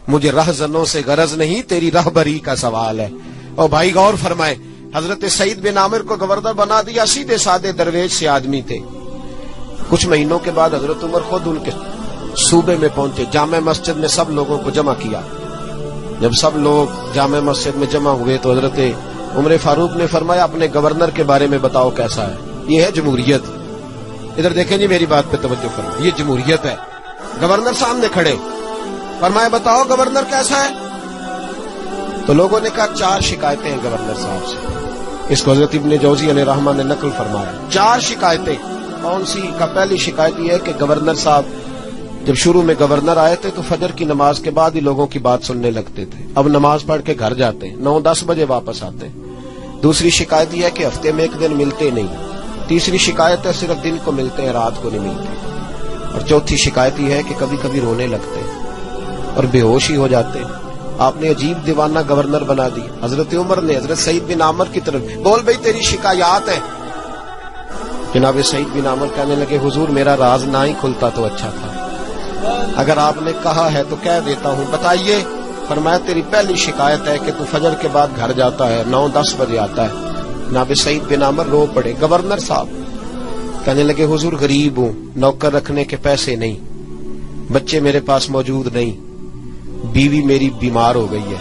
مجھے رہزنوں سے غرض نہیں، تیری رہبری کا سوال ہے۔ اور بھائی غور فرمائے، حضرت سعید بن عامر کو گورنر بنا دیا، سیدھے سادے درویش سے آدمی تھے۔ کچھ مہینوں کے بعد حضرت عمر خود ان کے صوبے میں پہنچے، جامع مسجد میں سب لوگوں کو جمع کیا۔ جب سب لوگ جامع مسجد میں جمع ہوئے تو حضرت عمر فاروق نے فرمایا اپنے گورنر کے بارے میں بتاؤ کیسا ہے۔ یہ ہے جمہوریت۔ ادھر دیکھیں جی، میری بات پہ توجہ فرمائیں، یہ جمہوریت ہے۔ گورنر سامنے کھڑے، فرمایا بتاؤ گورنر کیسا ہے؟ تو لوگوں نے کہا 4 شکایتیں ہیں گورنر صاحب سے۔ اس کو حضرت ابن جوزی علیہ رحمہ نے نقل فرمایا، 4 شکایتیں۔ کون سی؟ کا پہلی شکایت یہ ہے کہ گورنر صاحب جب شروع میں گورنر آئے تھے تو فجر کی نماز کے بعد ہی لوگوں کی بات سننے لگتے تھے، اب نماز پڑھ کے گھر جاتے ہیں، 9-10 بجے واپس آتے ہیں۔ دوسری شکایت یہ ہے کہ ہفتے میں 1 دن ملتے نہیں۔ تیسری شکایت ہے صرف دن کو ملتے ہیں، رات کو نہیں ملتے۔ اور چوتھی شکایت یہ ہے کہ کبھی کبھی رونے لگتے ہیں اور بے ہوش ہی ہو جاتے ہیں۔ آپ نے عجیب دیوانہ گورنر بنا دی۔ حضرت عمر نے حضرت سعید بن عامر کی طرف، بول بھئی تیری شکایات ہیں۔ جناب سعید بن عامر کہنے لگے حضور میرا راز نہ ہی کھلتا تو اچھا تھا، اگر آپ نے کہا ہے تو کہہ دیتا ہوں، بتائیے۔ فرمایا تیری پہلی شکایت ہے کہ تو فجر کے بعد گھر جاتا ہے، 9-10 بجے آتا ہے۔ جناب سعید بن عامر رو پڑے۔ گورنر صاحب کہنے لگے حضور غریب ہوں، نوکر رکھنے کے پیسے نہیں، بچے میرے پاس موجود نہیں، بیوی میری بیمار ہو گئی ہے،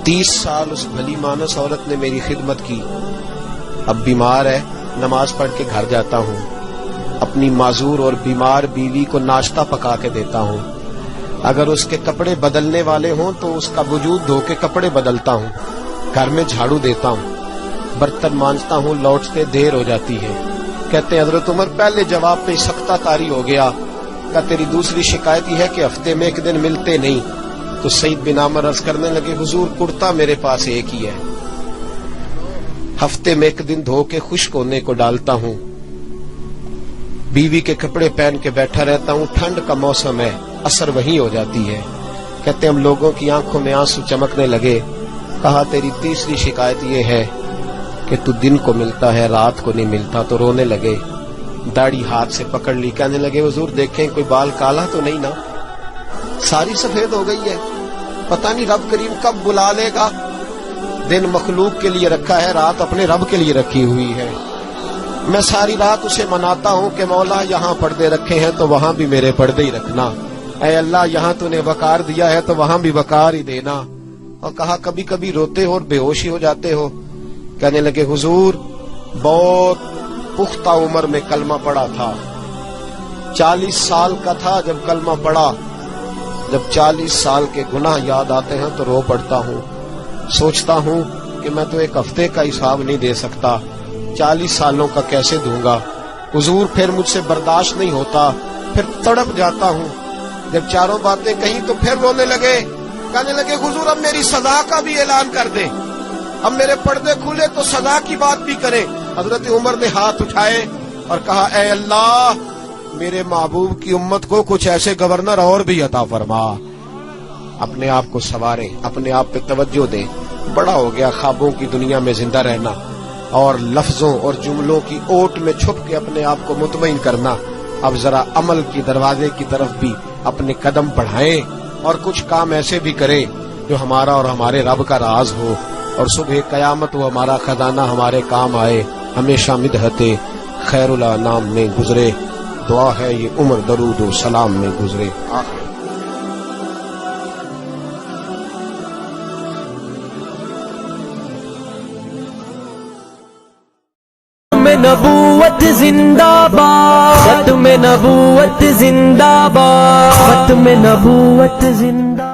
30 سال اس بھلی مانس عورت نے میری خدمت کی، اب بیمار ہے، نماز پڑھ کے گھر جاتا ہوں، اپنی معذور اور بیمار بیوی کو ناشتہ پکا کے دیتا ہوں، اگر اس کے کپڑے بدلنے والے ہوں تو اس کا وجود دھو کے کپڑے بدلتا ہوں، گھر میں جھاڑو دیتا ہوں، برتن مانجتا ہوں، لوٹتے دیر ہو جاتی ہے۔ کہتے ہیں حضرت عمر پہلے جواب پہ سختہ طاری ہو گیا، کہ تیری دوسری شکایت یہ ہے کہ ہفتے میں 1 دن ملتے نہیں۔ تو سعید بن عامر عرض کرنے لگے حضور کرتا میرے پاس ایک ہی ہے، ہفتے میں 1 دن دھو کے خشک ہونے کو ڈالتا ہوں، بیوی کے کپڑے پہن کے بیٹھا رہتا ہوں، ٹھنڈ کا موسم ہے، اثر وہی ہو جاتی ہے۔ کہتے ہم لوگوں کی آنکھوں میں آنسو چمکنے لگے۔ کہا تیری تیسری شکایت یہ ہے کہ تو دن کو ملتا ہے رات کو نہیں ملتا، تو رونے لگے، داڑھی ہاتھ سے پکڑ لی، کہنے لگے حضور دیکھیں کوئی بال کالا تو نہیں نا، ساری سفید ہو گئی ہے، پتہ نہیں رب کریم کب بلا لے گا، دن مخلوق کے لیے رکھا ہے، رات اپنے رب کے لیے رکھی ہوئی ہے، میں ساری رات اسے مناتا ہوں کہ مولا یہاں پردے رکھے ہیں تو وہاں بھی میرے پردے ہی رکھنا، اے اللہ یہاں تو نے وقار دیا ہے تو وہاں بھی وقار ہی دینا۔ اور کہا کبھی کبھی روتے ہو اور بے ہوشی ہو جاتے ہو؟ کہنے لگے حضور بہت پختہ عمر میں کلمہ پڑا تھا، 40 سال کا تھا جب کلمہ پڑا، جب 40 سال کے گناہ یاد آتے ہیں تو رو پڑتا ہوں، سوچتا ہوں کہ میں تو 1 ہفتے کا حساب نہیں دے سکتا، 40 سالوں کا کیسے دوں گا حضور، پھر مجھ سے برداشت نہیں ہوتا، پھر تڑپ جاتا ہوں۔ جب چاروں باتیں کہیں تو پھر رونے لگے، کہنے لگے حضور اب میری سزا کا بھی اعلان کر دیں، اب میرے پردے کھلے تو سزا کی بات بھی کریں۔ حضرت عمر نے ہاتھ اٹھائے اور کہا اے اللہ میرے محبوب کی امت کو کچھ ایسے گورنر اور بھی عطا فرما، اپنے آپ کو سنواریں، اپنے آپ پہ توجہ دیں۔ بڑا ہو گیا خوابوں کی دنیا میں زندہ رہنا اور لفظوں اور جملوں کی اوٹ میں چھپ کے اپنے آپ کو مطمئن کرنا، اب ذرا عمل کی دروازے کی طرف بھی اپنے قدم بڑھائیں اور کچھ کام ایسے بھی کریں جو ہمارا اور ہمارے رب کا راز ہو، اور صبح قیامت وہ ہمارا خزانہ ہمارے کام آئے، ہمیشہ مدحت خیر الانام میں گزرے۔ دعا ہے یہ عمر درود و سلام میں گزرے۔ ختم نبوت زندہ باد، ختم نبوت زندہ باد، ختم نبوت زندہ